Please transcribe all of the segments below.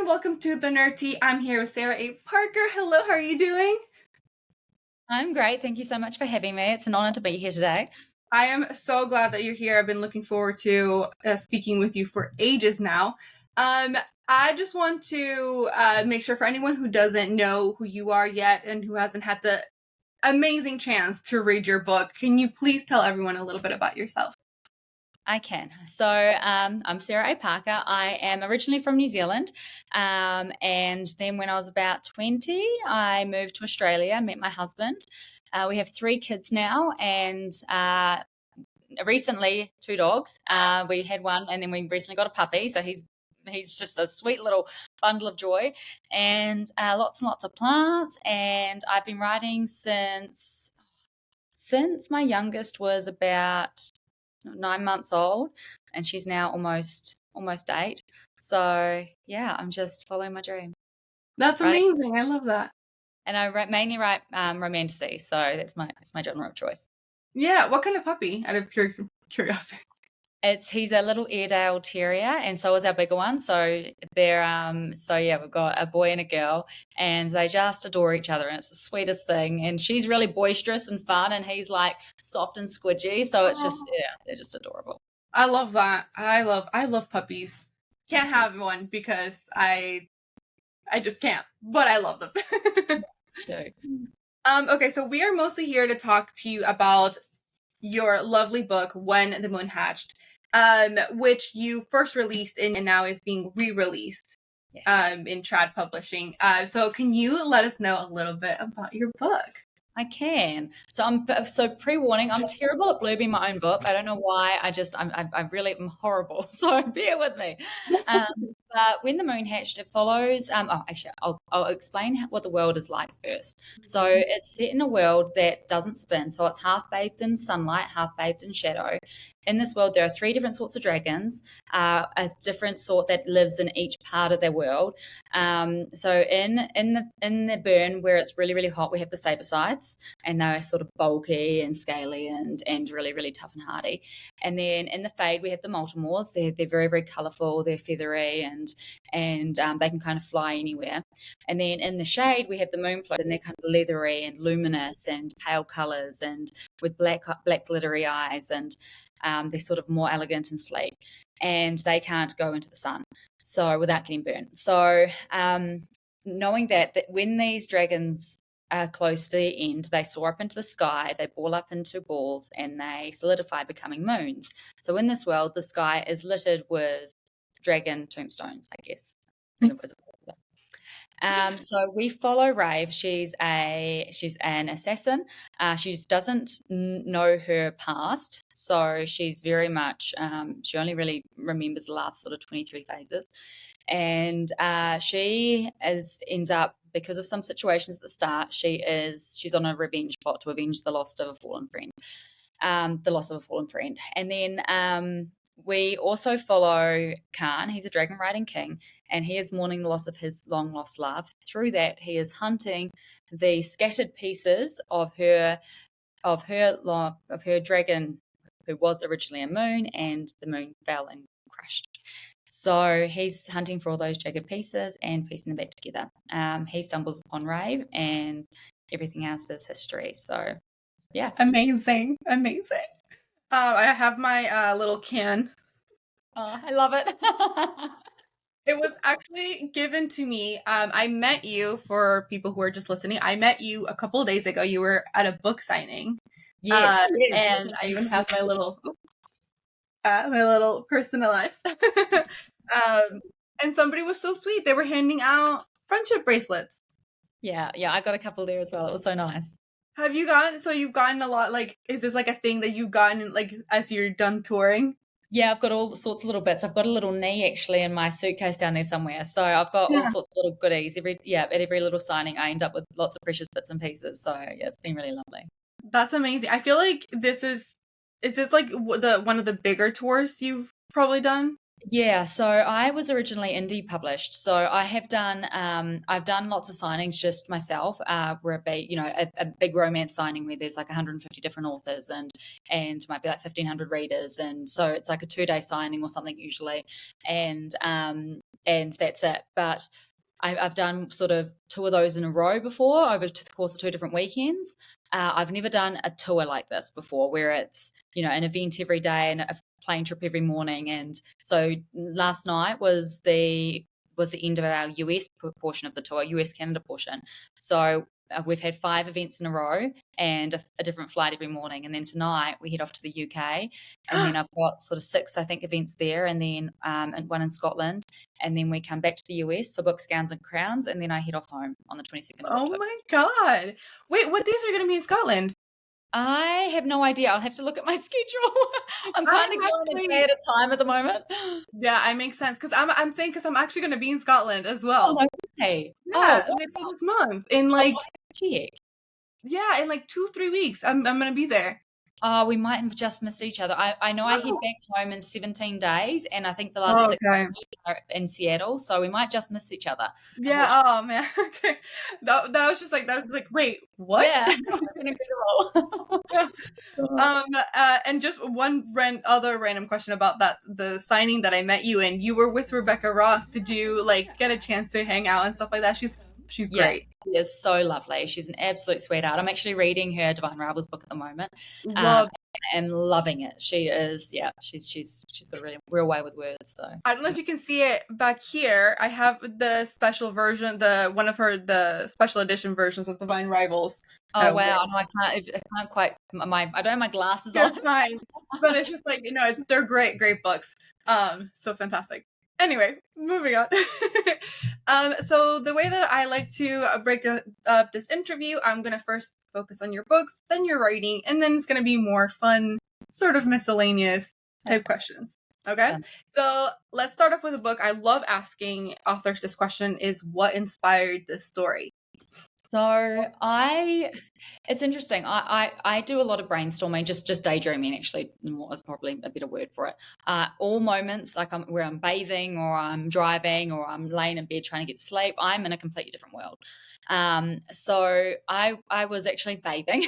welcome to the Nerd Tea. I'm here with Sarah A. Parker. Hello, how are you doing? I'm great. Thank you so much for having me. It's an honor to be here today. I am so glad that you're here. I've been looking forward to speaking with you for ages now. I just want to make sure for anyone who doesn't know who you are yet and who hasn't had the amazing chance to read your book, can you please tell everyone a little bit about yourself? I can. So I'm Sarah A. Parker. I am originally from New Zealand. And then when I was about 20, I moved to Australia, met my husband. We have 3 kids now, and recently 2 dogs. We had one, and then we recently got a puppy. So he's just a sweet little bundle of joy, and lots and lots of plants. And I've been writing since my youngest was about 9 months old, and she's now almost 8. So yeah, I'm just following my dream. That's Right. amazing. I love that. And I mainly write romantasy, so that's my genre of choice. Yeah, what kind of puppy? Out of curiosity. He's a little Airedale Terrier, and so is our bigger one. So yeah, we've got a boy and a girl, and they just adore each other, and it's the sweetest thing. And she's really boisterous and fun, and he's like soft and squidgy. So it's just they're just adorable. I love that. I love puppies. Can't have one because I just can't, but I love them. So. Okay, so we are mostly here to talk to you about your lovely book, When the Moon Hatched, which you first released and now is being re-released in Trad Publishing. So can you let us know a little bit about your book? I can. So pre-warning, I'm terrible at blurbing my own book. I don't know why. I really am horrible. So bear with me. But When the Moon Hatched, it follows. Actually, I'll explain what the world is like first. So it's set in a world that doesn't spin. So it's half bathed in sunlight, half bathed in shadow. In this world, there are 3 different sorts of dragons, a different sort that lives in each part of their world. So in the burn, where it's really, really hot, we have the saber-sides, and they're sort of bulky and scaly and really, really tough and hardy. And then in the fade, we have the Multimores. They're very, very colourful. They're feathery and they can kind of fly anywhere. And then in the shade, we have the Moonplots, and they're kind of leathery and luminous and pale colours and with black glittery eyes, and they're sort of more elegant and sleek, and they can't go into the sun without getting burnt. So knowing that when these dragons are close to the end, they soar up into the sky, they ball up into balls, and they solidify, becoming moons. So in this world, the sky is littered with dragon tombstones, I guess. So we follow Rave. She's an assassin. She doesn't know her past, so she's very much she only really remembers the last sort of 23 phases, and she ends up, because of some situations at the start, she's on a revenge plot to avenge the loss of a fallen friend. And then we also follow Khan. He's a dragon riding king, and he is mourning the loss of his long lost love. Through that, he is hunting the scattered pieces of her dragon, who was originally a moon, and the moon fell and crushed. So he's hunting for all those jagged pieces and piecing them back together. He stumbles upon Rave, and everything else is history. So yeah, amazing. I have my little can. Oh, I love it. It was actually given to me. I met you, for people who are just listening, I met you a couple of days ago. You were at a book signing. Yes. And I even have my little personalized. And somebody was so sweet. They were handing out friendship bracelets. Yeah, I got a couple there as well. It was so nice. You've gotten a lot, like, is this like a thing that you've gotten, like, as you're done touring? Yeah, I've got all sorts of little bits. I've got a little knee actually in my suitcase down there somewhere. So I've got all sorts of little goodies. At every little signing, I end up with lots of precious bits and pieces. So yeah, it's been really lovely. That's amazing. I feel like is this like one of the bigger tours you've probably done? Yeah, so I was originally indie published. So I have done I've done lots of signings just myself. Where a big romance signing where there's like 150 different authors and might be like 1,500 readers, and so it's like a 2-day signing or something usually. And and that's it. But I've done sort of 2 of those in a row before over the course of 2 different weekends. I've never done a tour like this before, where it's, an event every day and a plane trip every morning. And so last night was the end of our US portion of the tour, US Canada portion. So we've had 5 events in a row and a different flight every morning. And then tonight we head off to the UK, and then I've got sort of 6, I think, events there, and then and one in Scotland. And then we come back to the US for Books, Gowns and Crowns, and then I head off home on the 22nd of Oh October. my God. Wait, what days are you going to be in Scotland? I have no idea. I'll have to look at my schedule. I'm kind of going a day at a time at the moment. Yeah, it makes sense, because I'm saying, because I'm actually going to be in Scotland as Oh, well. no way. Yeah, Oh, later wow. this month in Oh, like check. yeah, in like 2-3 weeks. I'm going to be there. We might have just missed each other. I know I head back home in 17 days, and I think the last Oh, 6 okay. are in Seattle, so we might just miss each other. Yeah. Oh man. Okay. That was just like, wait, what? Yeah, incredible. And just one other random question about the signing that I met you in. You were with Rebecca Ross. Did you like get a chance to hang out and stuff like that? She's Yeah, great. she is so lovely. She's an absolute sweetheart. I'm actually reading her Divine Rivals book at the moment. Love. And loving it. She is, yeah, she's got a real way with words. So I don't know if you can see it back here. I have the special version, the special edition versions of Divine Rivals. oh wow, no, I can't quite I don't have my glasses You're on. fine. But it's just like, they're great books. So fantastic. Anyway, moving on. So the way that I like to break up this interview, I'm going to first focus on your books, then your writing, and then it's going to be more fun, sort of miscellaneous type questions. Okay? So let's start off with a book. I love asking authors this question, is what inspired this story? So it's interesting. I do a lot of brainstorming, just daydreaming. Actually, is probably a better word for it. All moments, like where I'm bathing, or I'm driving, or I'm laying in bed trying to get to sleep, I'm in a completely different world. So I was actually bathing,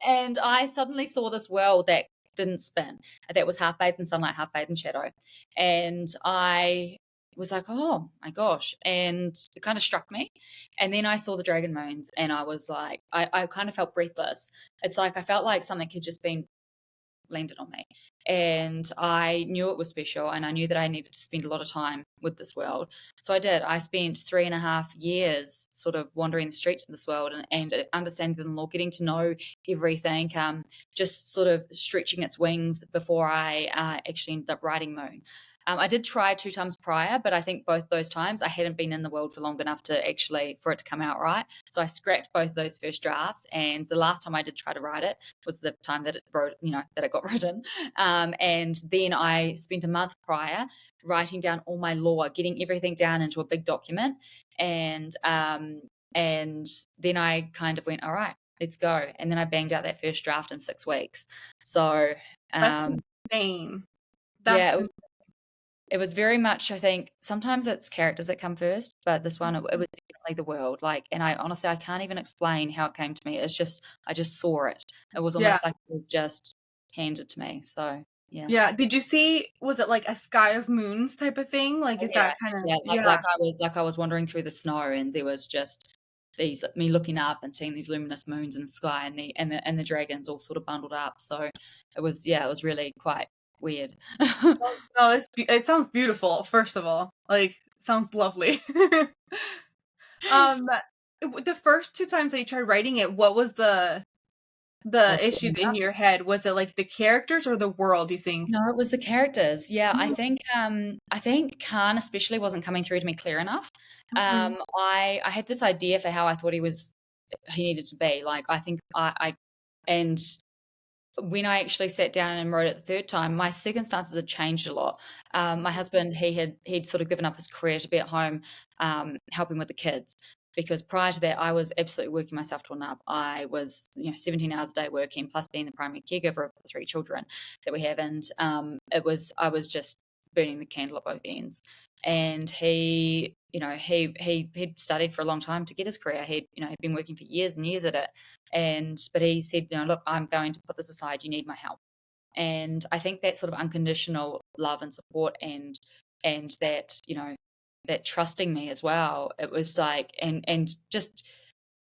and I suddenly saw this world that didn't spin, that was half bathed in sunlight, half bathed in shadow, and I was like, oh my gosh. And it kind of struck me. And then I saw the dragon moons, and I was like, I kind of felt breathless. It's like I felt like something had just been landed on me. And I knew it was special, and I knew that I needed to spend a lot of time with this world. So I did. I spent 3.5 years sort of wandering the streets of this world, and understanding the law, getting to know everything, just sort of stretching its wings before I actually ended up writing Moon. I did try 2 times prior, but I think both those times I hadn't been in the world for long enough for it to come out right. So I scrapped both those first drafts, and the last time I did try to write it was the time that it got written. And then I spent a month prior writing down all my lore, getting everything down into a big document, and then I kind of went, all right, let's go. And then I banged out that first draft in 6 weeks. So That's insane. Yeah, it was very much, I think, sometimes it's characters that come first, but this one, it was definitely the world. Like, and I honestly, I can't even explain how it came to me. It's just, I just saw it. It was almost like it was just handed to me. So, yeah. Yeah. Did you see, was it like a sky of moons type of thing? Like, is that kind of, like I was wandering through the snow, and there was just me looking up and seeing these luminous moons in the sky, and the dragons all sort of bundled up. So it was really quite weird. No, it sounds beautiful, first of all. Like, sounds lovely. The first 2 times that you tried writing it, what was the issue in your head? Was it like the characters or the world, you think? No, it was the characters. Yeah, I think Khan especially wasn't coming through to me clear enough. I had this idea for how I thought he needed to be. Like, I think and when I actually sat down and wrote it the 3rd time, my circumstances had changed a lot. My husband, he'd sort of given up his career to be at home, helping with the kids, because prior to that, I was absolutely working myself to a nub. I was, 17 hours a day working, plus being the primary caregiver of the 3 children that we have, and I was just burning the candle at both ends. And he'd studied for a long time to get his career. He'd been working for years and years at it. But he said, look, I'm going to put this aside. You need my help. And I think that sort of unconditional love and support, and that, trusting me as well. It was like, and just,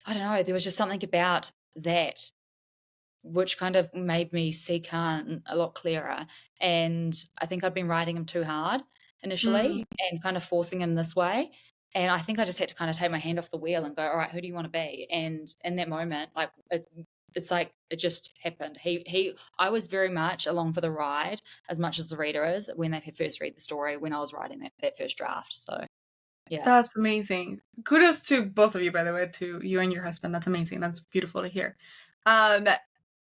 I don't know, there was just something about that which kind of made me see Khan a lot clearer. And I think I'd been writing him too hard initially and kind of forcing him this way. And I think I just had to kind of take my hand off the wheel and go, all right, who do you want to be? And in that moment, like it's like it just happened. I was very much along for the ride as much as the reader is when they first read the story when I was writing that first draft. So yeah. That's amazing. Kudos to both of you, by the way, to you and your husband. That's amazing. That's beautiful to hear.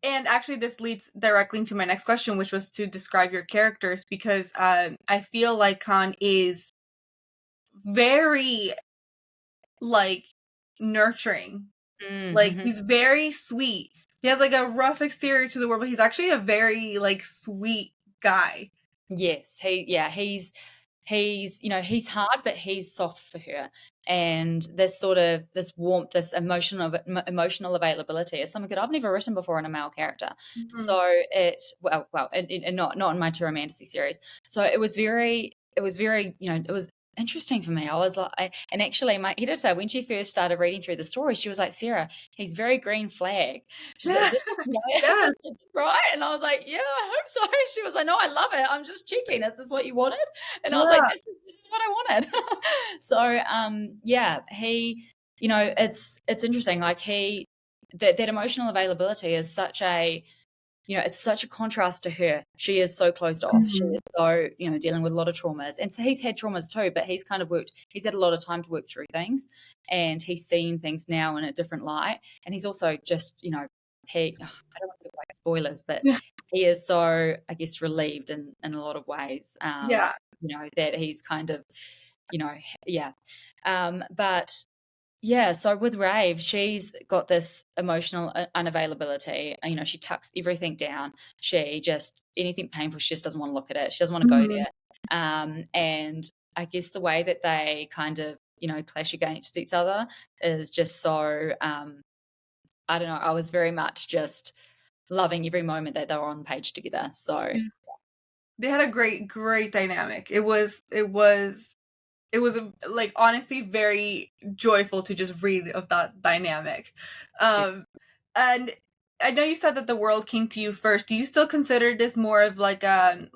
And actually, this leads directly into my next question, which was to describe your characters, because I feel like Khan is very, like, nurturing. Like, he's very sweet. He has, like, a rough exterior to the world, but he's actually a very, like, sweet guy. Yes, he's he's hard, but he's soft for her. And this sort of this warmth, this emotional availability is something that I've never written before in a male character. So and not in my two romantasy series. So it was very, it was interesting for me. I was like, and actually my editor, when she first started reading through the story, she was like, Sarah, he's very green flag. She said, Yeah. right? And I was like, yeah, I hope so. She was like, no, I love it. I'm just checking. Is this what you wanted? And I was like, this is what I wanted. So, yeah, he, it's interesting. Like that emotional availability is such a, it's such a contrast to her. She is so closed off. She is so, dealing with a lot of traumas. And so he's had traumas too, but he's had a lot of time to work through things, and he's seen things now in a different light. And he's also just, I don't want to give like spoilers, but he is so, I guess, relieved in a lot of ways. That he's kind of, but yeah, so with Rave, she's got this emotional unavailability. She tucks everything down. She just, anything painful, she just doesn't want to look at it. She doesn't want to go there. And I guess the way that they kind of, clash against each other is just so, I don't know, I was very much just loving every moment that they were on the page together. So they had a great dynamic. It was like honestly very joyful to just read of that dynamic. And I know you said that the world came to you first. Do you still consider this more of like a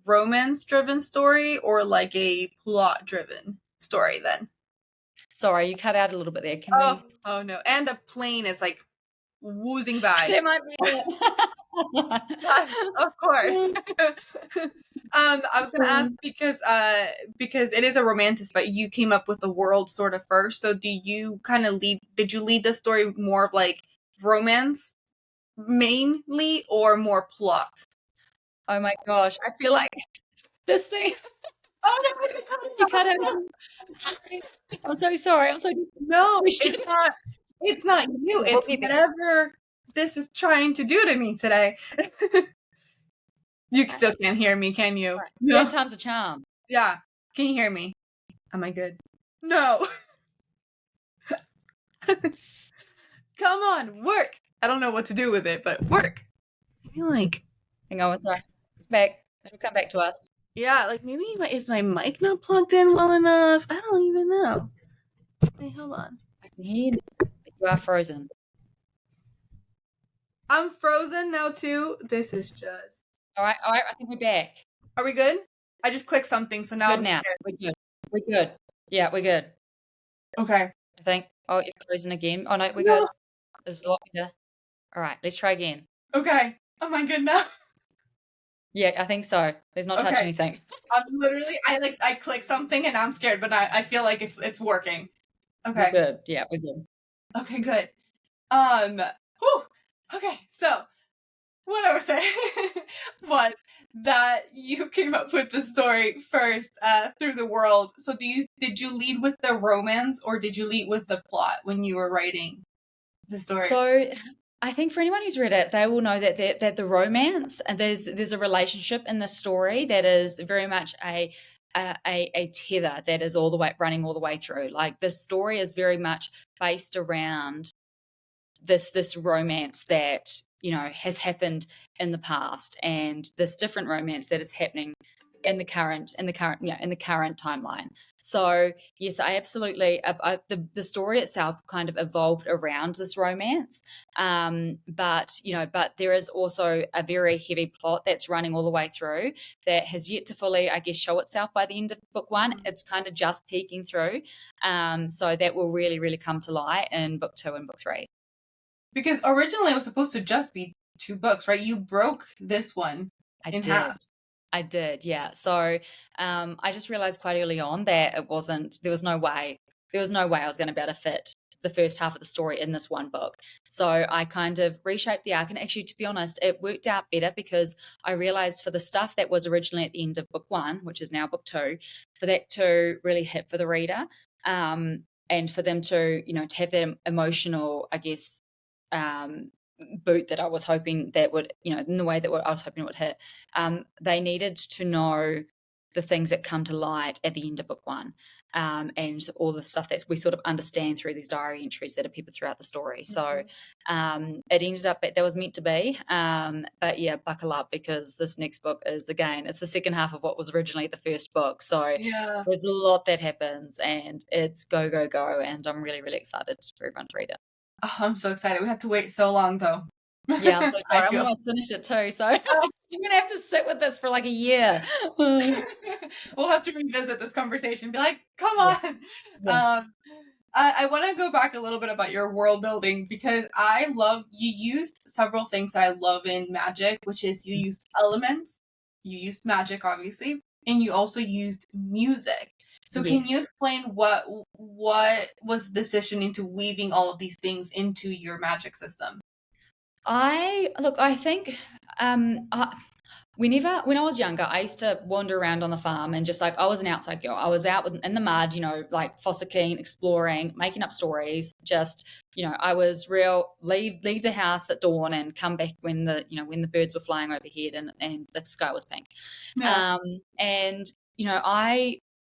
romance driven story or like a plot driven story then? Sorry, you cut out a little bit there. Can we? Oh no. And the plane is like woozing by. There might be of course. I was gonna ask because it is a romantic, but you came up with the world sort of first. So did you lead the story more of like romance mainly or more plot? Oh my gosh, I feel like this thing. Oh no, you cut out. I'm so sorry. I'm so no, it's not you. It's whatever this is trying to do to me today. You still can't hear me, can you? Right. No. Time's a charm. Yeah. Can you hear me? Am I good? No. Come on, work. I don't know what to do with it, but work. I feel like. Hang on, sorry. Back. It'll come back to us. Yeah, like maybe is my mic not plugged in well enough? I don't even know. Hey, hold on. I can hear you. You are frozen. I'm frozen now too. This is just. All right. I think we're back. Are we good? I just clicked something, so now good now. We're good. Yeah, we're good. Okay. I think. Oh, you're frozen again. Oh no, we're good. This is a lot better. All right, let's try again. Okay. Am I good now? Yeah, I think so. Let's not touch anything. I'm literally, I clicked something and I'm scared, but I feel like it's working. Okay. We're good. Yeah, we're good. Okay, good. Okay, so what I was saying was that you came up with the story first through the world. So did you lead with the romance or did you lead with the plot when you were writing the story? So I think for anyone who's read it, they will know that the romance, and there's a relationship in the story that is very much a tether that is running all the way through. Like the story is very much based around this romance that has happened in the past, and this different romance that is happening in the current timeline. So yes, I absolutely the story itself kind of evolved around this romance, but there is also a very heavy plot that's running all the way through that has yet to fully, I guess, show itself by the end of book one. It's kind of just peeking through, so that will really, really come to light in book two and book three. Because originally it was supposed to just be 2 books, right? You broke this one in half. I did, yeah. So I just realized quite early on that there was no way I was going to be able to fit the first half of the story in this one book. So I kind of reshaped the arc. And actually, to be honest, it worked out better because I realized for the stuff that was originally at the end of book one, which is now book two, for that to really hit for the reader, and for them to, to have that emotional, I guess, boot that I was hoping that would, in the way that I was hoping it would hit. They needed to know the things that come to light at the end of book one, and all the stuff that we sort of understand through these diary entries that are peppered throughout the story. So it ended up that was meant to be. But yeah, buckle up because this next book is, again, it's the second half of what was originally the first book. So Yeah. there's a lot that happens and it's go, go, go. And I'm really, really excited for everyone to read it. Oh, I'm so excited. We had to wait so long, though. Yeah, I'm so I sorry. I'm feel. almost finished it too, so I'm gonna have to sit with this for like a year. We'll have to revisit this conversation. Be like, come Yeah. on. Yeah. I want to go back a little bit about your world building because you used several things that I love in magic, which is you used elements, you used magic, obviously, and you also used music. So Yeah. can you explain what was the decision into weaving all of these things into your magic system? I think when I was younger, I used to wander around on the farm and just like I was an outside girl. I was out in the mud, like fossicking, exploring, making up stories. Just I was real leave the house at dawn and come back when the birds were flying overhead and the sky was pink. Yeah. And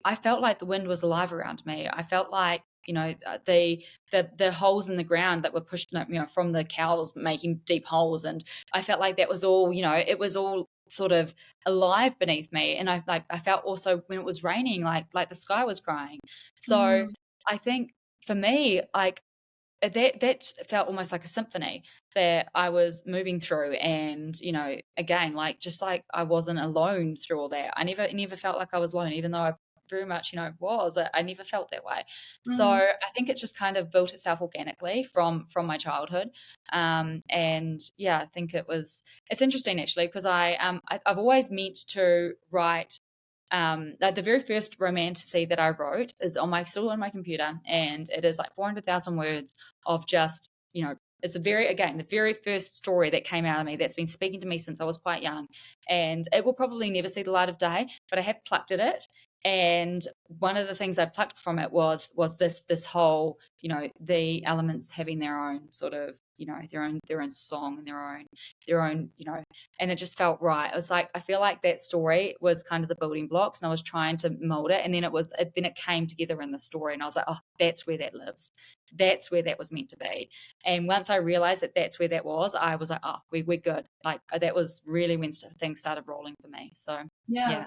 I felt like the wind was alive around me. I felt like the holes in the ground that were pushed from the cows making deep holes, and I felt like that was all it was all sort of alive beneath me. And I felt also when it was raining like the sky was crying. So I think for me, like that felt almost like a symphony that I was moving through. And again, like just like I wasn't alone through all that. I never felt like I was alone, even though I very much was. I never felt that way. So Mhm. I think it just kind of built itself organically from my childhood. And yeah, I think it's interesting actually because I've always meant to write. Like the very first romantasy that I wrote is still on my computer, and it is like 400,000 words of just it's the very first story that came out of me that's been speaking to me since I was quite young, and it will probably never see the light of day, but I have plucked at it. And one of the things I plucked from it was this whole the elements having their own sort of their own song and their own and it just felt right. It was like I feel like that story was kind of the building blocks, and I was trying to mold it, and then it came together in the story, and I was like, oh, that's where that lives. That's where that was meant to be. And once I realized that that's where that was, I was like, oh, we're good. Like that was really when things started rolling for me. So Yeah. yeah.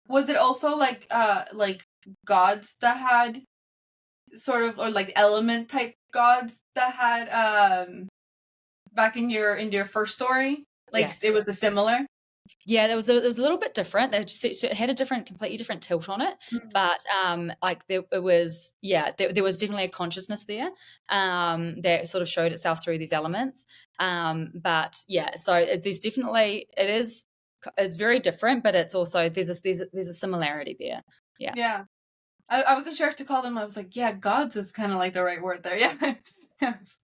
Was it also like gods that had sort of, or like element type gods that had back in your first story? Like Yeah. it was the similar? Yeah, it was a little bit different. It had a completely different tilt on it, but like it was, yeah, there was definitely a consciousness there that sort of showed itself through these elements. But yeah, so there's definitely it's very different, but it's also there's a similarity there. Yeah. Yeah. I wasn't sure if to call them. I was like, yeah, gods is kind of like the right word there. Yeah. Yes.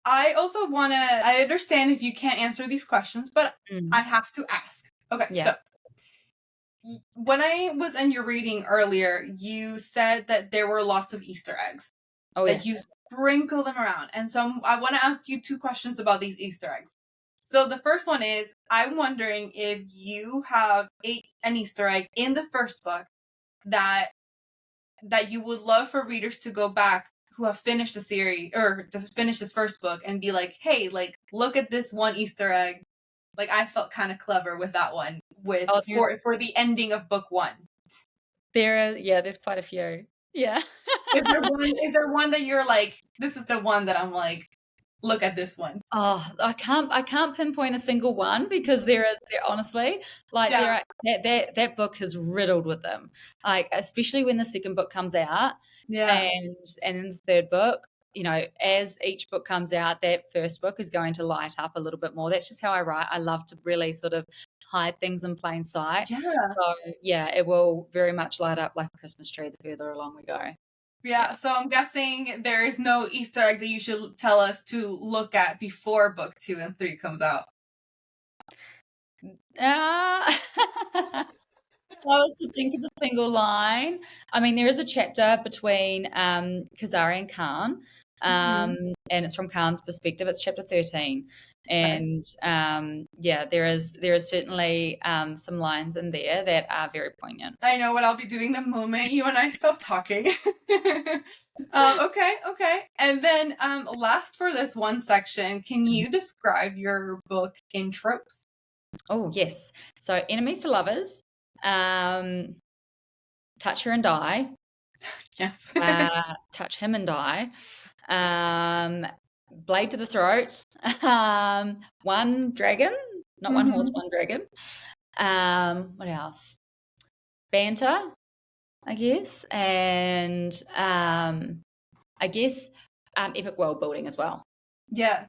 I also I understand if you can't answer these questions, but I have to ask. Okay, Yeah. so when I was in your reading earlier, you said that there were lots of Easter eggs. Oh Like you yes. sprinkle them around. And so I want to ask you 2 questions about these Easter eggs. So the first one is, I'm wondering if you have an Easter egg in the first book that you would love for readers to go back who have finished the series or just finished this first book and be like, hey, like, look at this one Easter egg. Like, I felt kind of clever with that one. with Oh, for the ending of book one? there's quite a few. Yeah. Is there one that you're like, this is the one that I'm like, look at this one? Oh, I can't pinpoint a single one because there honestly, like there Yeah. are that book is riddled with them. Like especially when the second book comes out Yeah. and then the third book, as each book comes out, that first book is going to light up a little bit more. That's just how I write. I love to really sort of hide things in plain sight. Yeah. So yeah, it will very much light up like a Christmas tree the further along we go. Yeah, so I'm guessing there is no Easter egg that you should tell us to look at before book 2 and 3 comes out. I was to think of a single line. I mean, there is a chapter between Kazari and Khan, and it's from Khan's perspective. It's chapter 13, Okay. and yeah, there is certainly some lines in there that are very poignant. I know what I'll be doing the moment you and I stop talking. Okay. And then last for this one section, can you describe your book in tropes? Oh yes, so enemies to lovers, touch her and die. Yes. Touch him and die. Blade to the throat. One dragon, not one horse, one dragon. What else? Banter, I guess, and I guess epic world building as well. Yeah.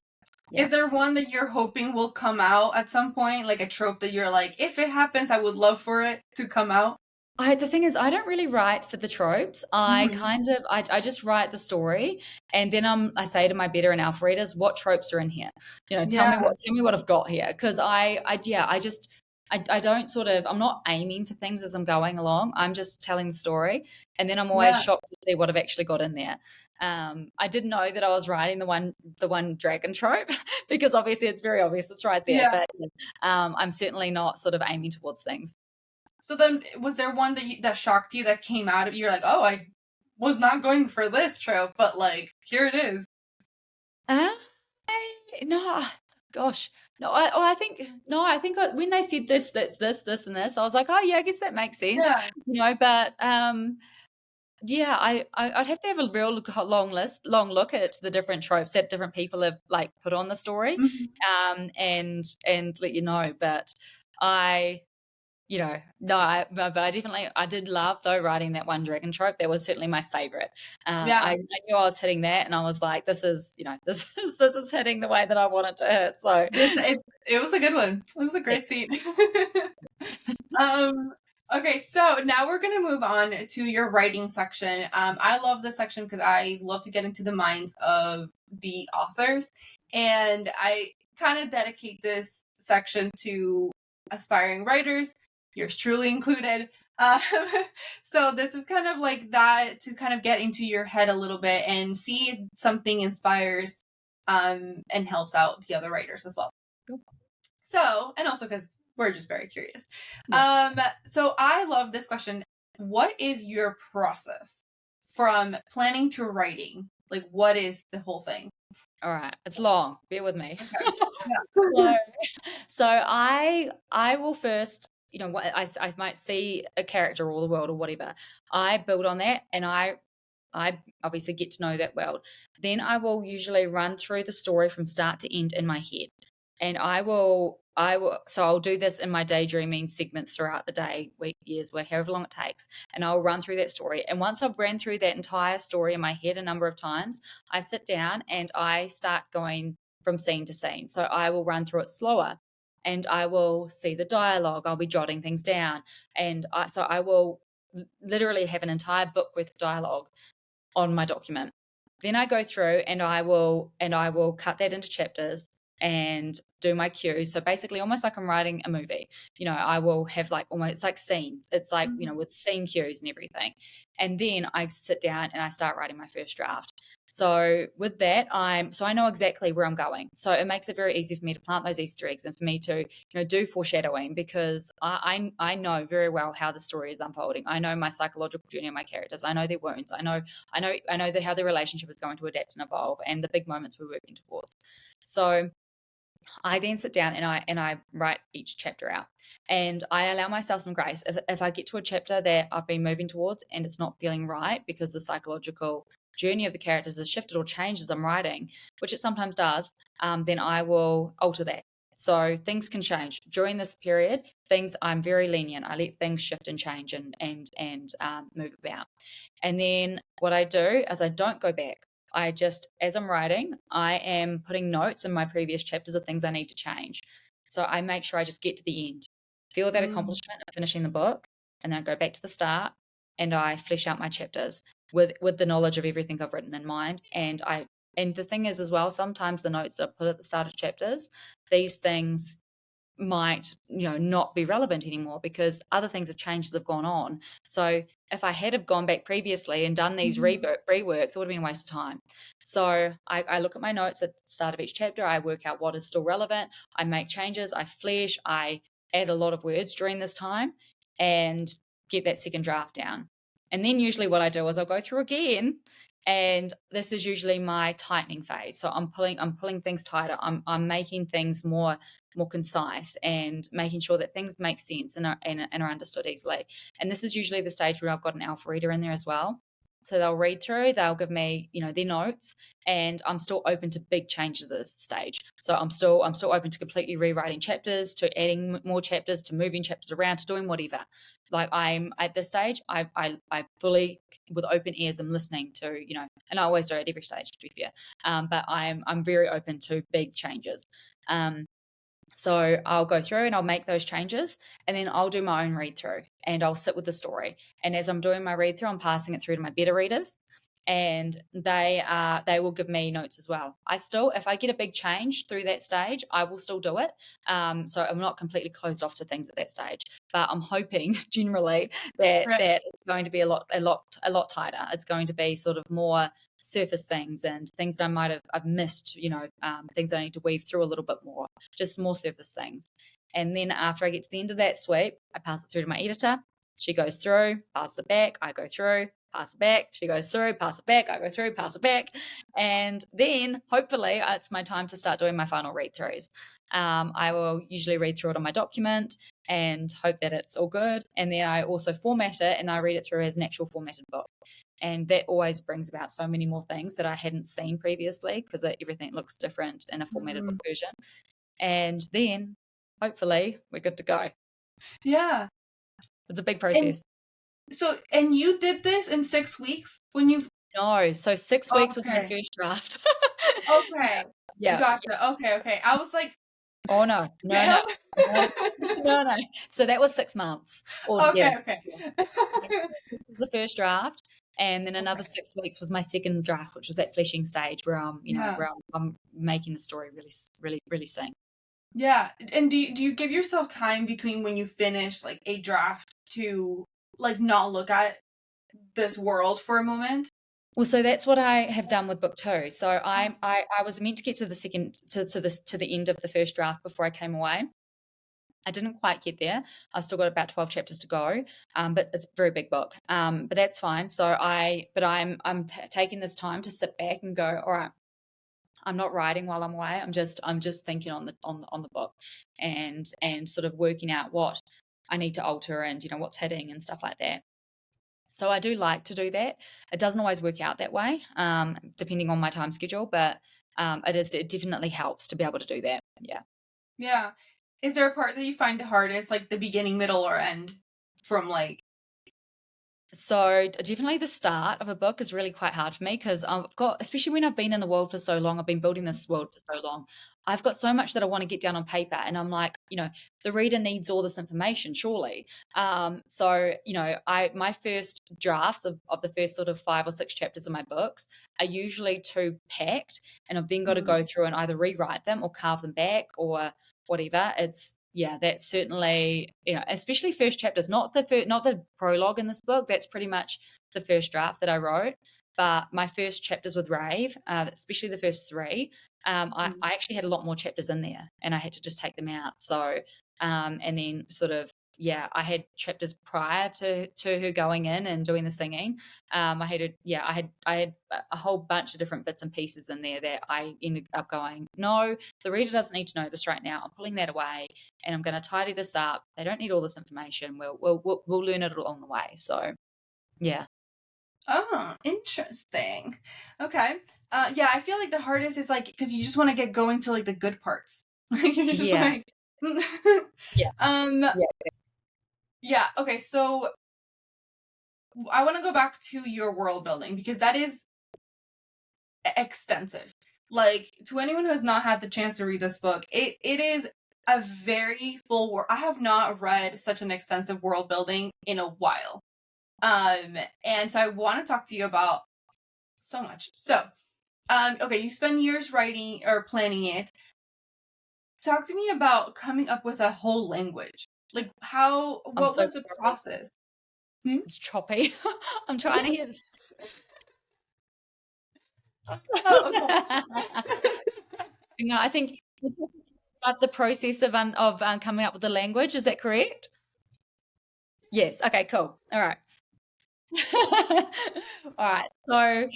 Yeah. Is there one that you're hoping will come out at some point, like a trope that you're like, if it happens, I would love for it to come out? The thing is, I don't really write for the tropes. I just write the story, and then I say to my beta and alpha readers, what tropes are in here? Tell me what I've got here, because I don't sort of, I'm not aiming for things as I'm going along. I'm just telling the story, and then I'm always shocked to see what I've actually got in there. I didn't know that I was writing the one dragon trope because obviously it's very obvious it's right there. Yeah. But I'm certainly not sort of aiming towards things. So then, was there one that shocked you that came out of you? You're like, oh, I was not going for this trope, but like, here it is. No, gosh, no. I think no. I think when they said this, this, and this, I was like, oh yeah, I guess that makes sense. Yeah. But yeah, I'd have to have a real long look at the different tropes that different people have like put on the story, and let you know. But I no, but I did love though writing that one dragon trope. That was certainly my favorite. I knew I was hitting that, and I was like, this is hitting the way that I want it to hit. So it was a good one. It was a great scene. Okay, so now we're gonna move on to your writing section. I love this section because I love to get into the minds of the authors, and I kind of dedicate this section to aspiring writers, yours truly included. So this is kind of like that to kind of get into your head a little bit and see if something inspires and helps out the other writers as well. Cool. So, and also because we're just very curious. Yeah. So I love this question. What is your process from planning to writing? Like, what is the whole thing? All right, it's long. Bear with me. Okay. Yeah. So I will first, what I might see a character or the world or whatever. I build on that, and I obviously get to know that world. Then I will usually run through the story from start to end in my head, and so I'll do this in my daydreaming segments throughout the day, week, years, however long it takes, and I'll run through that story. And once I've ran through that entire story in my head a number of times, I sit down and I start going from scene to scene. So I will run through it slower, and I will see the dialogue. I'll be jotting things down, and so I will literally have an entire book worth of dialogue on my document. Then I go through and I will cut that into chapters and do my cues. So basically almost like I'm writing a movie. I will have like almost like scenes. It's like, with scene cues and everything. And then I sit down and I start writing my first draft. So with that, I know exactly where I'm going. So it makes it very easy for me to plant those Easter eggs and for me to, do foreshadowing, because I know very well how the story is unfolding. I know my psychological journey of my characters. I know their wounds. I know how the relationship is going to adapt and evolve and the big moments we're working towards. So I then sit down and I write each chapter out, and I allow myself some grace. If I get to a chapter that I've been moving towards and it's not feeling right because the psychological journey of the characters has shifted or changed as I'm writing, which it sometimes does, then I will alter that. So things can change during this period. Things I'm very lenient. I let things shift and change and move about. And then what I do is I don't go back. I just, as I'm writing, I am putting notes in my previous chapters of things I need to change. So I make sure I just get to the end, feel that Mm. accomplishment of finishing the book, and then I go back to the start and I flesh out my chapters with the knowledge of everything I've written in mind. And the thing is as well, sometimes the notes that I put at the start of chapters, these things might not be relevant anymore because other things have changed as have gone on. So if I had have gone back previously and done these Mhm. reworks, it would have been a waste of time. So I look at my notes at the start of each chapter. I work out what is still relevant. I make changes. I flesh. I add a lot of words during this time and get that second draft down. And then usually what I do is I'll go through again, and this is usually my tightening phase. So I'm pulling things tighter. I'm making things more concise and making sure that things make sense and are understood easily. And this is usually the stage where I've got an alpha reader in there as well. So they'll read through, they'll give me, their notes, and I'm still open to big changes at this stage. So I'm still open to completely rewriting chapters, to adding more chapters, to moving chapters around, to doing whatever. Like I'm at this stage, I fully with open ears am listening to, and I always do at every stage to be fair. But I'm very open to big changes. So I'll go through and I'll make those changes, and then I'll do my own read through and I'll sit with the story. And as I'm doing my read through, I'm passing it through to my beta readers, and they will give me notes as well. I still, if I get a big change through that stage, I will still do it. So I'm not completely closed off to things at that stage, but I'm hoping generally that Right. it's going to be a lot tighter. It's going to be sort of more surface things and things that I've missed, things that I need to weave through a little bit more, just more surface things. And then after I get to the end of that sweep, I pass it through to my editor. She goes through, pass it back, I go through, pass it back. She goes through, pass it back, I go through, pass it back. And then hopefully it's my time to start doing my final read throughs. I will usually read through it on my document and hope that it's all good. And then I also format it and I read it through as an actual formatted book. And that always brings about so many more things that I hadn't seen previously because everything looks different in a formatted book Mhm. version. And then hopefully we're good to go. Yeah. It's a big And process. and you did this in 6 weeks when you No, so 6 weeks was my Okay. first draft. Okay. Yeah. Gotcha. Okay. I was like, Oh, no. No, okay. no. No, no, no. So that was 6 months altogether. Okay. Yeah. This was the first draft, and then another Okay. 6 weeks was my second draft, which was that fleshing stage where Yeah. where I'm making the story really sing. Yeah. And do you give yourself time between when you finish like a draft to like not look at this world for a moment? Well, so that's what I have done with book 2. So I was meant to get to the second to the end of the first draft before I came away. I didn't quite get there. I've still got about 12 chapters to go, but it's a very big book. But that's fine. So I'm taking this time to sit back and go, all right, I'm not writing while I'm away. I'm just thinking on the book and sort of working out what I need to alter and what's hitting and stuff like that. So I do like to do that. It doesn't always work out that way, depending on my time schedule, but it definitely helps to be able to do that. Yeah. Yeah. Is there a part that you find the hardest, like the beginning, middle, or end from like So definitely the start of a book is really quite hard for me because I've got, especially when I've been in the world for so long, I've been building this world for so long. I've got so much that I want to get down on paper, and I'm like, the reader needs all this information, surely. So I my first drafts of the first sort of 5 or 6 chapters of my books are usually too packed, and I've then got to Mhm. go through and either rewrite them or carve them back or whatever. Yeah, that's certainly, especially first chapters, not the prologue in this book. That's pretty much the first draft that I wrote. But my first chapters with Rave, especially the first 3, Mhm. I actually had a lot more chapters in there, and I had to just take them out. So, and then sort of I had chapters prior to her going in and doing the singing. I had a whole bunch of different bits and pieces in there that I ended up going, no, the reader doesn't need to know this right now. I'm pulling that away, and I'm going to tidy this up. They don't need all this information. We'll learn it along the way. So yeah. Oh, interesting. Okay. Yeah, I feel like the hardest is like because you just want to get going to like the good parts. Like you're just Yeah. like, Yeah. um, Yeah. yeah. Okay, so I want to go back to your world building because that is extensive. Like to anyone who has not had the chance to read this book, it is a very full world. I have not read such an extensive world building in a while. And so I want to talk to you about so much. So, okay, you spend years writing or planning it. Talk to me about coming up with a whole language. Like I'm what so was the process? Hmm? It's choppy. I'm trying to hear. Oh, I think about the process of coming up with the language. Is that correct? Yes. Okay. Cool. All right. All right. So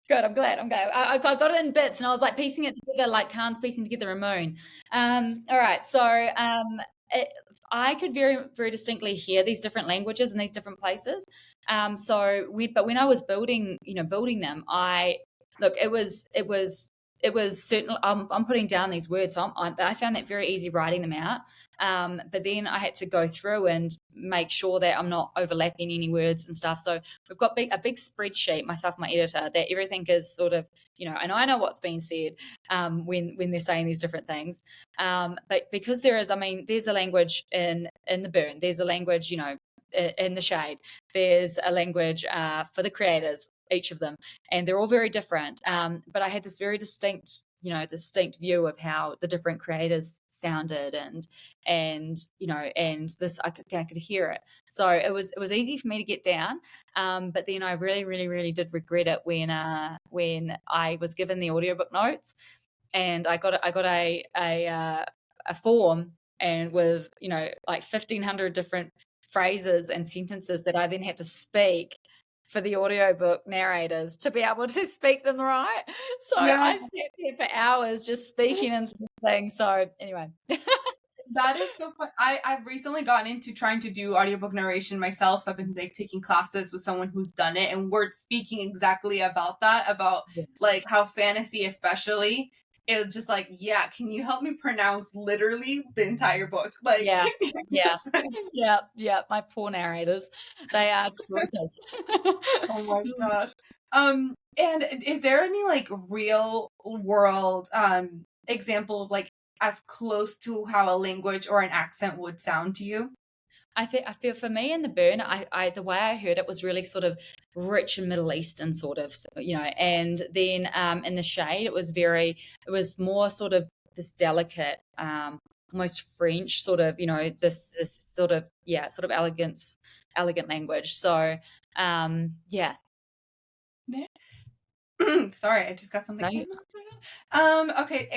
good. I'm glad. I got it in bits, and I was like piecing it together, like Khan's piecing together a moon. All right. So I could very, very distinctly hear these different languages in these different places. But when I was building them, it was certainly, I'm putting down these words. So I found that very easy writing them out. But then I had to go through and make sure that I'm not overlapping any words and stuff. So we've got a big spreadsheet, myself, my editor, that everything is sort of, and I know what's being said when they're saying these different things. But because there's a language in the burn, there's a language, in the shade, there's a language for the creators, each of them, and they're all very different. But I had this very distinct view of how the different creators sounded, and this I could hear it. So it was easy for me to get down. But then I really, really, really did regret it when I was given the audiobook notes, and I got a form, and with like 1,500 different phrases and sentences that I then had to speak for the audiobook narrators to be able to speak them right. So yeah. I sat there for hours just speaking into the thing. So anyway. That is so fun. I've recently gotten into trying to do audiobook narration myself. So I've been like taking classes with someone who's done it, and we're speaking exactly about that, about like how fantasy especially, it was just like, yeah, can you help me pronounce literally the entire book? Like Yeah. Yeah. My poor narrators. They are troopers. Oh my gosh. And is there any like real world example of like as close to how a language or an accent would sound to you? I feel for me in the burn, the way I heard it was really sort of rich and Middle Eastern sort of, and then in the shade it was more sort of this delicate, almost French sort of, this sort of, sort of elegant language. So yeah. Yeah. Sorry, I just got something. No, Okay,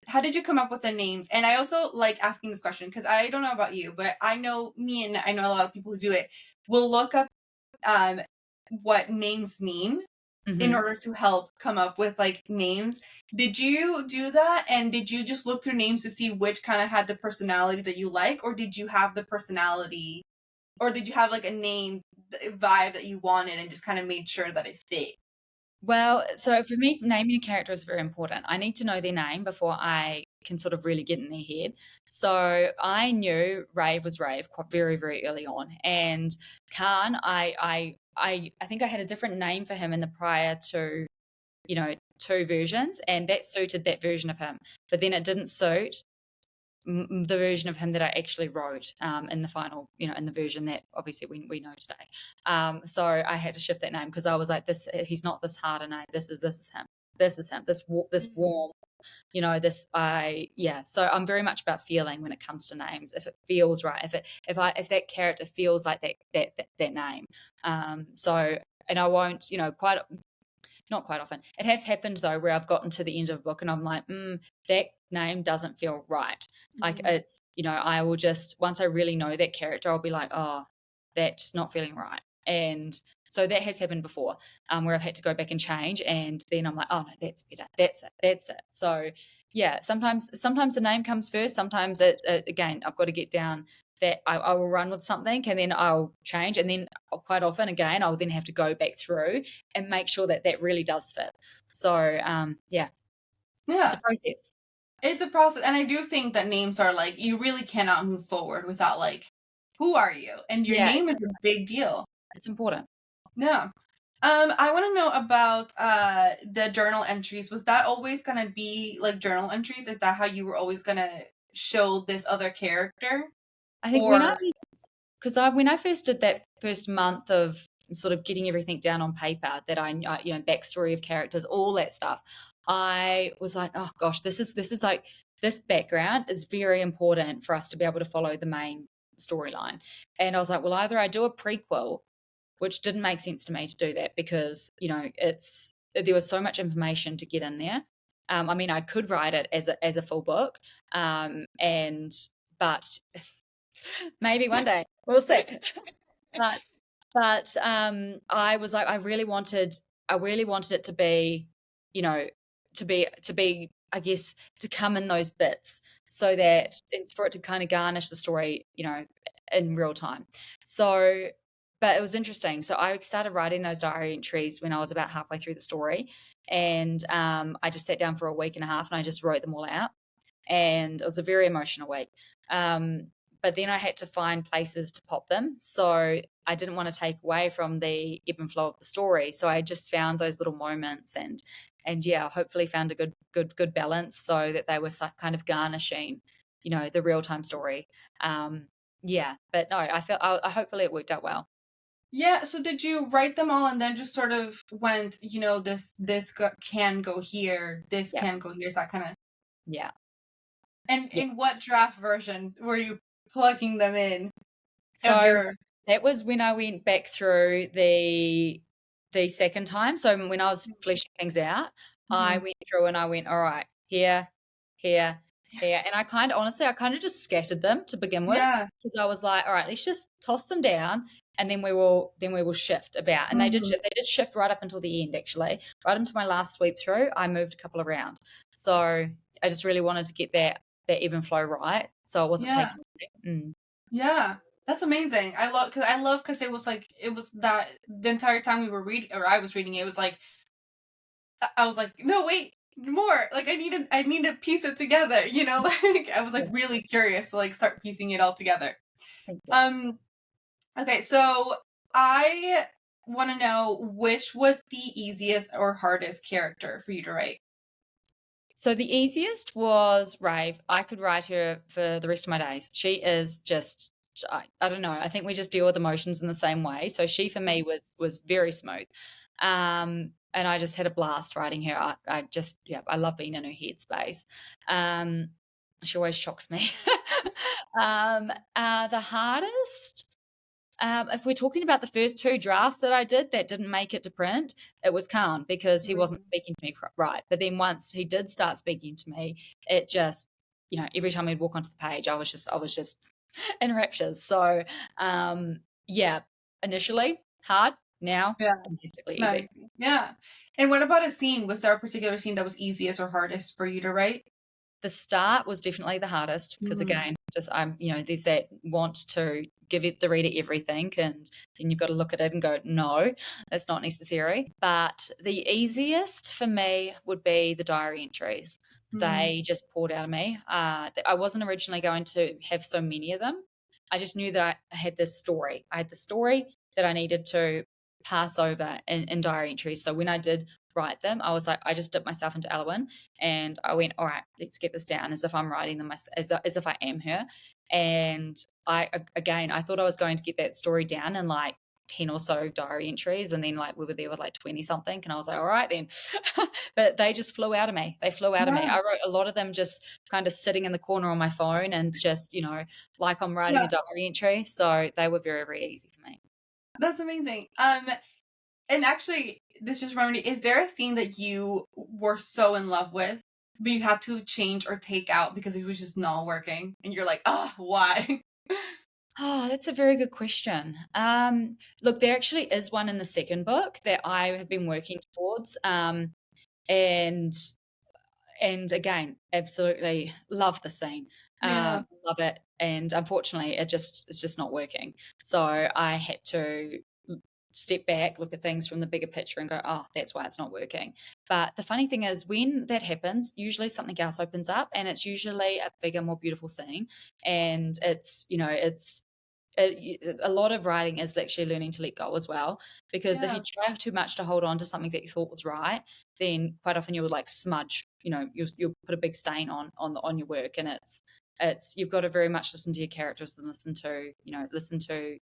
how did you come up with the names? And I also like asking this question because I don't know about you, but I know I know a lot of people who do it will look up um what names mean in order to help come up with like names. Did you do that? And did you just look through names to see which kind of had the personality that you like, or did you have the personality, or did you have like a name vibe that you wanted and just kind of made sure that it fit? Well, so for me, naming a character is very important. I need to know their name before I can sort of really get in their head. So I knew Rave was Rave quite very, very early on, and Khan, I think I had a different name for him in the prior two versions, and that suited that version of him. But then it didn't suit the version of him that I actually wrote in the final, in the version that obviously we know today. So I had to shift that name because I was like, he's not this harder name. This is him. This is him. This warm, So I'm very much about feeling when it comes to names. If it feels right, if that character feels like that name. And I won't, not quite often. It has happened though, where I've gotten to the end of a book and I'm like, that name doesn't feel right. Like it's, I will just, once I really know that character, I'll be like, oh, that's just not feeling right. And so that has happened before, where I've had to go back and change, and then I'm like, oh no, that's better. That's it. So yeah, sometimes the name comes first. Sometimes again, I've got to get down that I will run with something and then I'll change, and then quite often again I'll then have to go back through and make sure that really does fit. So yeah, it's a process. It's a process, and I do think that names are like, you really cannot move forward without like, who are you? And your Yeah, name is a big deal. it's important. Yeah. I want to know about the journal entries. Was that always gonna be like journal entries? Is that how you were always gonna show this other character? I think when I first did that first month of sort of getting everything down on paper, that I backstory of characters, all that stuff, I was like, oh gosh, this is like, this background is very important for us to be able to follow the main storyline. And I was like, well, either I do a prequel, which didn't make sense to me to do that because, there was so much information to get in there. I mean, I could write it as a full book, but maybe one day we'll see. but I was like, I really wanted it to be, to be, I guess, to come in those bits, so that it's for it to kind of garnish the story, in real time. So, but it was interesting. So I started writing those diary entries when I was about halfway through the story, and I just sat down for a week and a half and I just wrote them all out, and it was a very emotional week. But then I had to find places to pop them. So I didn't want to take away from the ebb and flow of the story. So I just found those little moments, and yeah, hopefully found a good balance so that they were kind of garnishing, the real time story. Yeah, but no, I hopefully it worked out well. Yeah. So did you write them all and then just sort of went, this can go here, this Yeah. can go here? Is that kind of? Yeah. And Yeah. in what draft version were you plugging them in? So that was when I went back through the second time. So when I was fleshing things out, I went through and I went, all right, here, here, here. And I kind of just scattered them to begin with. Yeah. Because I was like, all right, let's just toss them down and then we will shift about. And they did shift right up until the end, actually. Right into my last sweep through, I moved a couple around. So I just really wanted to get that ebb and flow right. So I wasn't taking Yeah. That's amazing. I love because it was that the entire time we were reading, or I was reading it, was like, I was like, no, wait, more. Like I need to piece it together, like I was like really curious to like start piecing it all together. Thank you. Okay, so I want to know which was the easiest or hardest character for you to write. So the easiest was Rave. I could write her for the rest of my days. She is just, I don't know. I think we just deal with emotions in the same way. So she for me was very smooth. And I just had a blast writing her. I love being in her headspace. She always shocks me. The hardest, if we're talking about the first two drafts that I did that didn't make it to print, it was Khan because he wasn't speaking to me right. But then once he did start speaking to me, it just, every time he'd walk onto the page, I was just in raptures. So, yeah, initially hard, now fantastically easy. Yeah. And what about a scene? Was there a particular scene that was easiest or hardest for you to write? The start was definitely the hardest because again, just there's that want to give the reader everything, and then you've got to look at it and go, no, that's not necessary. But the easiest for me would be the diary entries. They just poured out of me. I wasn't originally going to have so many of them. I just knew that I had this story. I had the story that I needed to pass over in diary entries. So when I did write them, I was like, I just dipped myself into Elwyn and I went, all right, let's get this down as if I'm writing them, as if I am her. And I thought I was going to get that story down in like 10 or so diary entries, and then like we were there with like 20 something, and I was like, all right then. But they just flew out of me. They flew out of me. I wrote a lot of them just kind of sitting in the corner on my phone and just, like I'm writing a diary entry. So they were very, very easy for me. That's amazing. And actually, this just reminded me, is there a scene that you were so in love with, but you had to change or take out because it was just not working? And you're like, ah, why? Oh, that's a very good question. Look, there actually is one in the second book that I have been working towards. And again, absolutely love the scene. Yeah. Love it. And unfortunately, it's just not working. So I had to step back, look at things from the bigger picture and go, oh, that's why it's not working. But the funny thing is, when that happens, usually something else opens up, and it's usually a bigger, more beautiful scene. And it's, a lot of writing is actually learning to let go as well, because if you Yeah. try too much to hold on to something that you thought was right, then quite often you'll like smudge, you'll put a big stain on your work. And it's you've got to very much listen to your characters and listen to,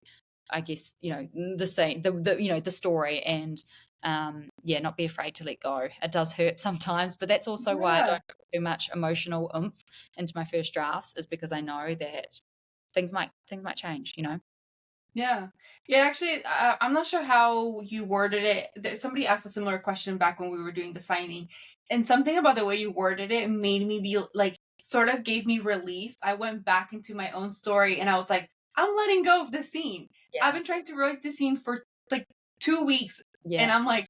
I guess, the scene, the story. And yeah, not be afraid to let go. It does hurt sometimes, but that's also why I Yeah. don't put too much emotional oomph into my first drafts, is because I know that things might change. Yeah. Yeah, actually, I'm not sure how you worded it. Somebody asked a similar question back when we were doing the signing, and something about the way you worded it made me be like, sort of gave me relief. I went back into my own story and I was like, I'm letting go of the scene. I've Yeah. been trying to write the scene for like 2 weeks, and Yeah. I'm like,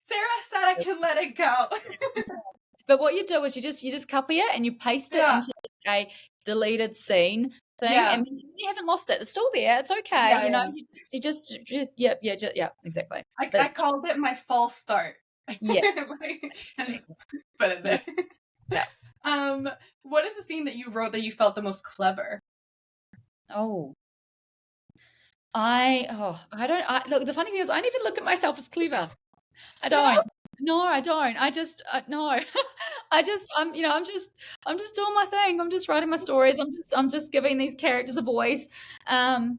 Sarah said I can let it go. But what you do is you just copy it and you paste it Yeah. into a deleted scene thing, Yeah. and you haven't lost it. It's still there. It's okay. Yeah. Yeah. Yeah, exactly. I But called it my false start. yeah, Like, I just put it yeah, there. yeah. Um, what is the scene that you wrote that you felt the most clever? Oh, I don't. Look, the funny thing is, I don't even look at myself as clever. I No? don't. No, I don't. I just no. I'm just doing my thing. I'm just writing my stories. I'm just giving these characters a voice. Um,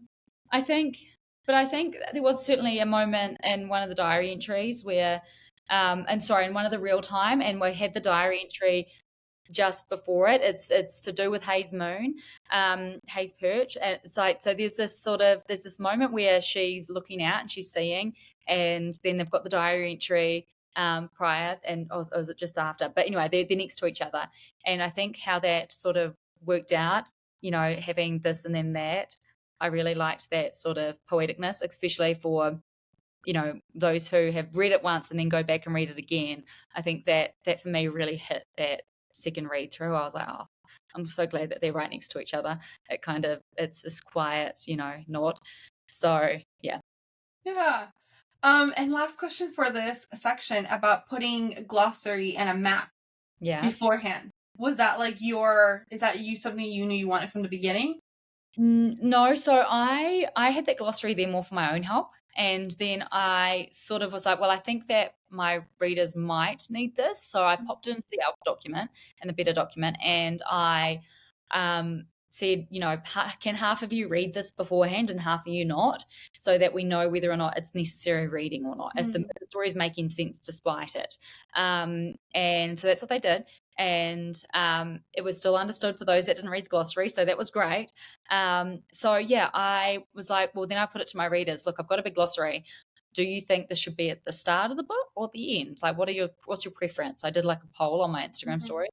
I think, but I think there was certainly a moment in one of the diary entries where, and sorry, in one of the real time, and we had the diary entry just before it. It's to do with Hayes Moon, Hayes Perch. And it's like, so there's this moment where she's looking out and she's seeing, and then they've got the diary entry prior, and or was it just after? But anyway, they're next to each other. And I think how that sort of worked out, having this and then that, I really liked that sort of poeticness, especially for those who have read it once and then go back and read it again. I think that for me really hit that second read through. I was like, oh, I'm so glad that they're right next to each other. It's this quiet, nod. So yeah. Yeah. And last question for this section about putting glossary and a map Yeah. beforehand. Was that is that something you knew you wanted from the beginning? No, so I had that glossary there more for my own help. And then I sort of was like, well, I think that my readers might need this. So I popped it into the Alpha document and the Beta document, and I said, can half of you read this beforehand and half of you not, so that we know whether or not it's necessary reading or not, if the story is making sense despite it. And so that's what they did. And it was still understood for those that didn't read the glossary, so that was great. So yeah, I was like, well, then I put it to my readers, look, I've got a big glossary. Do you think this should be at the start of the book or the end? Like, what's your preference? I did like a poll on my Instagram story,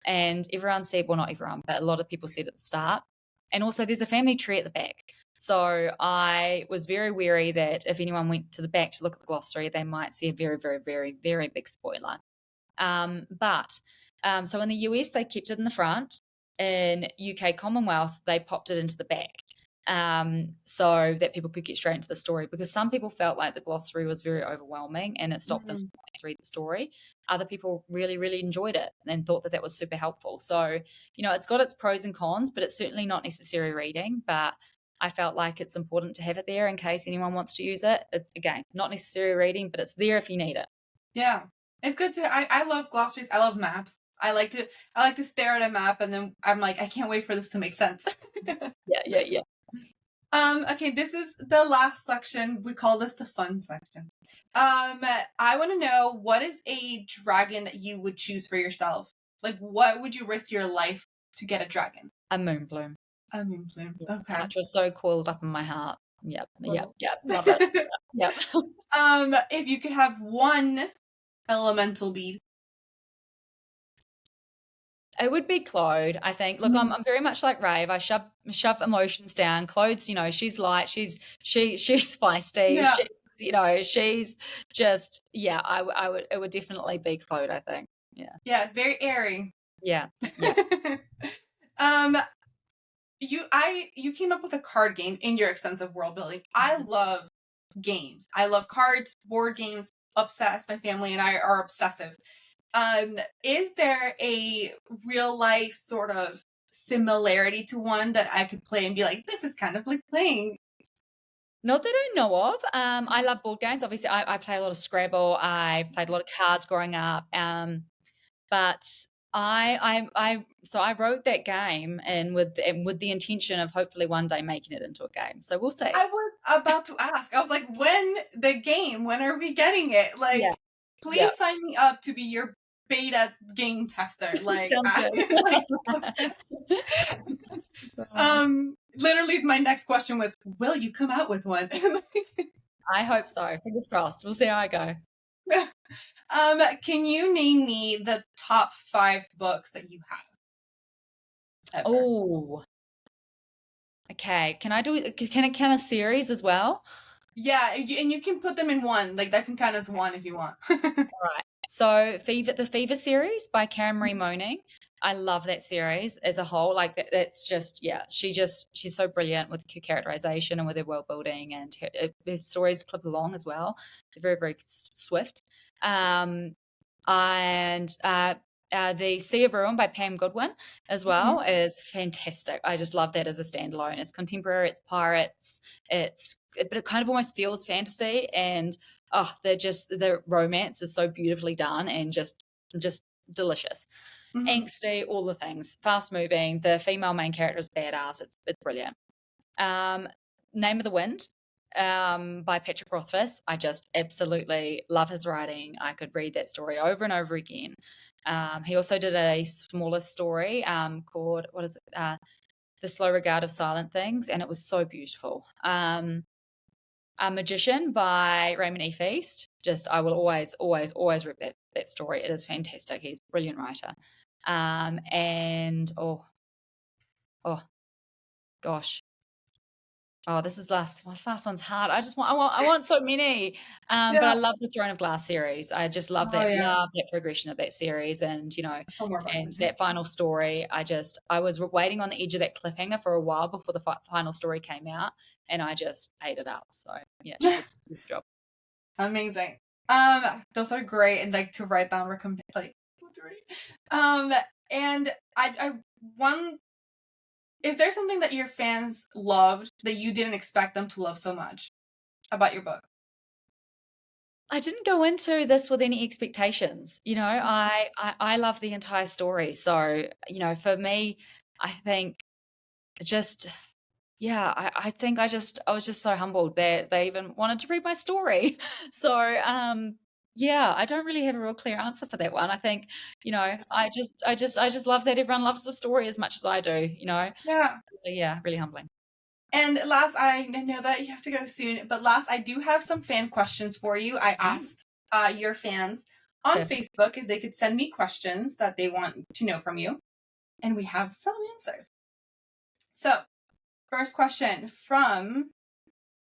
and everyone said, well, not everyone, but a lot of people said at the start. And also there's a family tree at the back. So I was very wary that if anyone went to the back to look at the glossary, they might see a very, very, very, very big spoiler. So in the US, they kept it in the front. In UK Commonwealth, they popped it into the back, so that people could get straight into the story, because some people felt like the glossary was very overwhelming and it stopped them to read the story. Other people really, really enjoyed it and thought that that was super helpful. So, it's got its pros and cons, but it's certainly not necessary reading. But I felt like it's important to have it there in case anyone wants to use it. It's, again, not necessary reading, but it's there if you need it. Yeah. It's good I love glossaries. I love maps. I like to stare at a map and then I'm like, I can't wait for this to make sense. Yeah. Okay, this is the last section. We call this the fun section. I want to know, what is a dragon that you would choose for yourself? Like, what would you risk your life to get a dragon? A moonbloom. A moonbloom. Yeah, Okay. such was so coiled up in my heart. Yep. Cool. Love it. Yep. If you could have one elemental bead. It would be Claude, I think. Look, I'm very much like Rave. I shove emotions down. Claude's, she's light. She's feisty. Yeah. She's just I would it would definitely be Claude, I think. Yeah. Yeah, very airy. Yeah. Yeah. You came up with a card game in your extensive world building. I love games. I love cards, board games, obsessed. My family and I are obsessive. Is there a real life sort of similarity to one that I could play and be like, this is kind of like playing? Not that I know of. I love board games. Obviously, I play a lot of Scrabble. I played a lot of cards growing up. But so I wrote that game and with the intention of hopefully one day making it into a game. So we'll see. I was about to ask. I was like, when are we getting it? Like, please sign me up to be your beta game tester. Like, literally my next question was, will you come out with one? I hope so. Fingers crossed. We'll see how I go. Can you name me the top 5 books that you have? Oh, okay. Can I do it? Can it count a series as well? Yeah, and you can put them in one. Like, that can count as one if you want. All right. So the Fever series by Karen Marie Moning. I love that series as a whole. Like that's just, she's so brilliant with her characterization and with her world building, and her stories clip along as well. They're very, very swift. And the Sea of Ruin by Pam Goodwin as well is fantastic. I just love that as a standalone. It's contemporary, it's pirates, but it kind of almost feels fantasy, and the romance is so beautifully done and just delicious. Angsty, all the things, fast moving. The female main character is badass. It's brilliant. Name of the Wind by Patrick Rothfuss. I just absolutely love his writing. I could read that story over and over again. He also did a smaller story called, what is it? The Slow Regard of Silent Things, and it was so beautiful. A Magician by Raymond E. Feast. Just, I will always, always, always read that story. It is fantastic. He's a brilliant writer. And gosh. Oh, this last one's hard. I want so many. But I love the Throne of Glass series. I just love love that progression of that series, and and that final story. I was waiting on the edge of that cliffhanger for a while before the final story came out, and I just ate it up. So yeah, good job. Amazing. Those are great, and like to write down and is there something that your fans loved that you didn't expect them to love so much about your book? I didn't go into this with any expectations. I love the entire story. So, for me, I think just, I think I was just so humbled that they even wanted to read my story. So, I don't really have a real clear answer for that one. I think, I just love that everyone loves the story as much as I do, Yeah. Yeah, really humbling. And last, I know that you have to go soon, but last, I do have some fan questions for you. I asked your fans on Facebook if they could send me questions that they want to know from you, and we have some answers. So, first question from,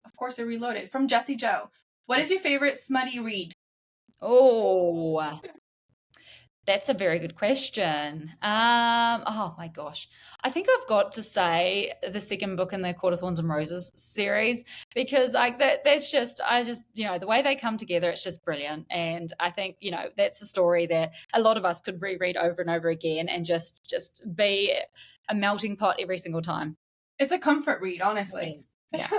of course, they're reloaded, from Jessie Joe. What is your favorite smutty read? Oh, that's a very good question. Oh my gosh. I think I've got to say the second book in the Court of Thorns and Roses series, because like that's just, the way they come together, it's just brilliant. And I think, that's the story that a lot of us could reread over and over again and just be a melting pot every single time. It's a comfort read, honestly. Yeah.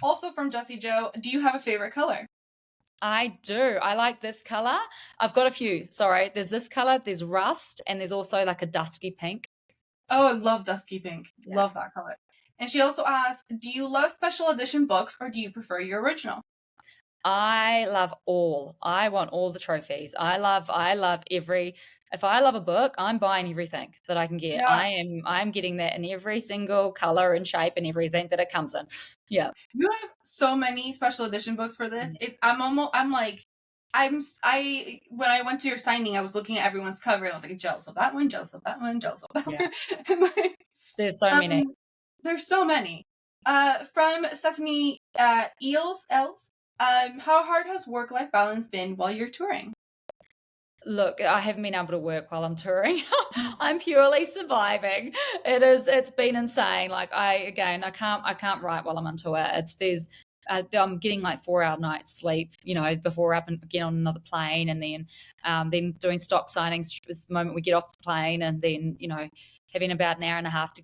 Also from Jessie Joe, do you have a favorite color? I do. I like this color. I've got a few. Sorry. There's this color, there's rust, and there's also like a dusky pink. Oh, I love dusky pink. Yeah. Love that color. And she also asked, do you love special edition books or do you prefer your original? I love all. I want all the trophies. I love every if I love a book, I'm buying everything that I can get. Yeah. I'm getting that in every single color and shape and everything that it comes in. Yeah. You have so many special edition books for this. I when I went to your signing, I was looking at everyone's cover and I was like jealous of that one, jealous of that one, jealous of that Yeah. one. And like, There's so many. there's so many. From Stephanie Els, how hard has work-life balance been while you're touring? Look, I haven't been able to work while I'm touring. I'm purely surviving. It's been insane. Like I can't write while I'm on tour. I'm getting like 4 hour nights sleep, before up and get on another plane, and then doing stock signings the moment we get off the plane, and then having about an hour and a half to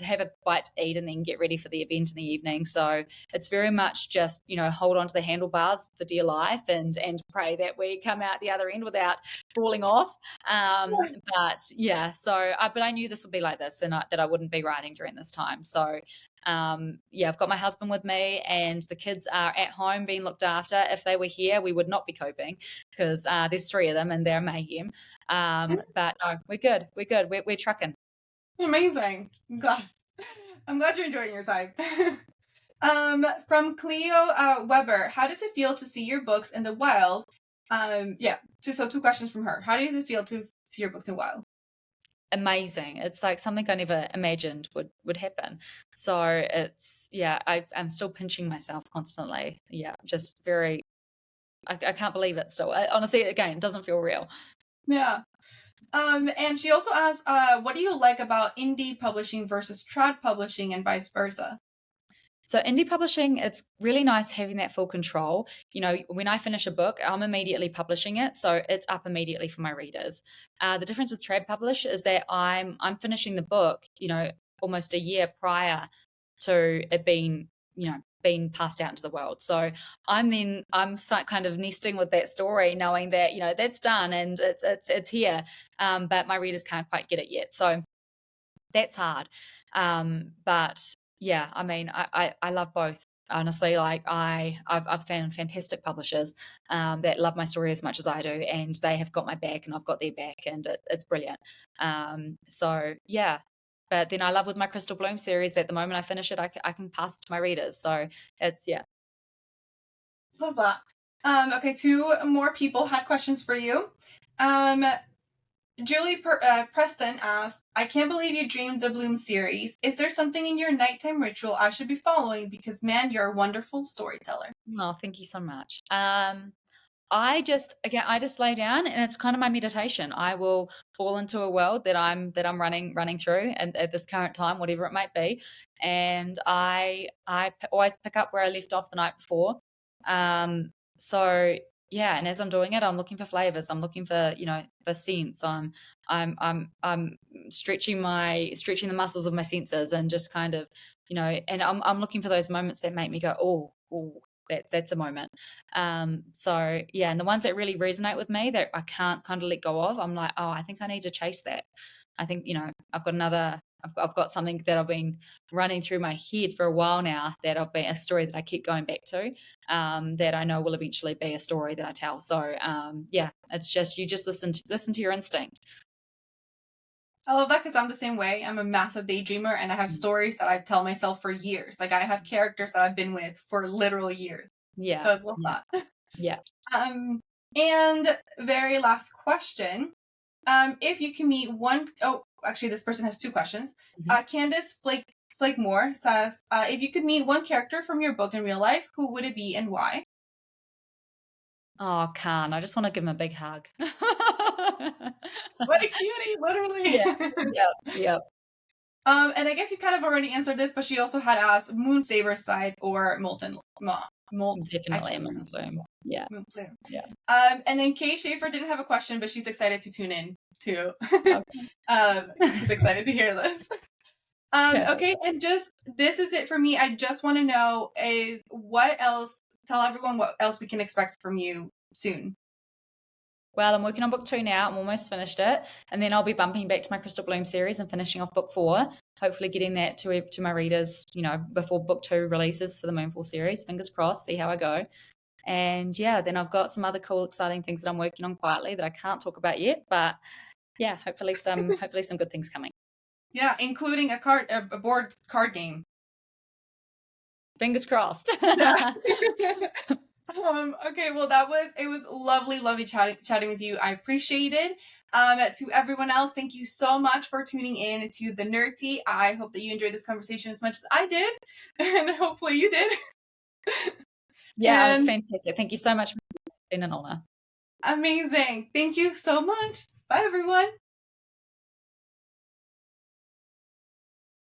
have a bite to eat and then get ready for the event in the evening. So it's very much just hold on to the handlebars for dear life and pray that we come out the other end without falling off. But yeah, but I knew this would be like this, and that I wouldn't be writing during this time. So yeah, I've got my husband with me, and the kids are at home being looked after. If they were here, we would not be coping, because there's 3 of them and they're mayhem. But no, we're good. We're trucking. Amazing. I'm glad you're enjoying your time. From Cleo Weber, how does it feel to see your books in the wild? So 2 questions from her. How does it feel to see your books in wild? Amazing. It's like something I never imagined would happen. So I'm still pinching myself constantly. Yeah, just very, I can't believe it still. Honestly, again, it doesn't feel real. Yeah. And she also asked, what do you like about indie publishing versus trad publishing and vice versa? So indie publishing, it's really nice having that full control. When I finish a book, I'm immediately publishing it, so it's up immediately for my readers. The difference with trad publish is that I'm finishing the book, almost a year prior to it being passed out into the world. So I'm kind of nesting with that story, knowing that that's done and it's here, but my readers can't quite get it yet. So that's hard. But yeah, I mean, I love both. Honestly, like I've found fantastic publishers that love my story as much as I do, and they have got my back, and I've got their back, and it's brilliant. So yeah, but then I love with my Crystal Bloom series that the moment I finish it, I can pass it to my readers. So it's Love that. Okay, 2 more people had questions for you. Julie Preston asked, I can't believe you dreamed the Bloom series. Is there something in your nighttime ritual I should be following? Because, man, you're a wonderful storyteller. Oh, thank you so much. I just lay down, and it's kind of my meditation. I will fall into a world that I'm running through, and at this current time, whatever it might be, and I always pick up where I left off the night before. So yeah, and as I'm doing it, I'm looking for flavors. I'm looking for for scents. I'm stretching the muscles of my senses, and just kind of and I'm looking for those moments that make me go, oh, that's a moment. So yeah, and the ones that really resonate with me that I can't kind of let go of, I'm like, oh, I think I need to chase that. I think I've got something that I've been running through my head for a while now, that a story that I keep going back to, that I know will eventually be a story that I tell. So yeah, it's just you just listen to your instinct. I love that, because I'm the same way. I'm a massive daydreamer, and I have stories that I tell myself for years. Like, I have characters that I've been with for literal years. Yeah. So I love that. Yeah. And very last question. If you can meet actually, this person has 2 questions. Candace Flakemore says, if you could meet one character from your book in real life, who would it be and why? Oh, Khan, I just want to give him a big hug. What a cutie, literally. Yeah. And I guess you kind of already answered this, but she also had asked Moon Saber Scythe or Molten. Definitely a Moon Bloom. Yeah. Moon Bloom. Yeah. And then Kay Schaefer didn't have a question, but she's excited to tune in too. She's excited to hear this. Okay, and this is it for me. I just want to know tell everyone what else we can expect from you soon. Well, I'm working on book 2 now. I'm almost finished it. And then I'll be bumping back to my Crystal Bloom series and finishing off book 4, hopefully getting that to my readers, before book 2 releases for the Moonfall series. Fingers crossed, see how I go. And yeah, then I've got some other cool, exciting things that I'm working on quietly that I can't talk about yet. But yeah, hopefully some good things coming. Yeah, including a board card game. Fingers crossed. Yeah. Okay, well it was lovely chatting with you. I appreciate it. To everyone else, thank you so much for tuning in to the Nerd Tea. I hope that you enjoyed this conversation as much as I did, and hopefully you did. Yeah, it was fantastic. Thank you so much. It's been an honor. Amazing. Thank you so much. Bye everyone.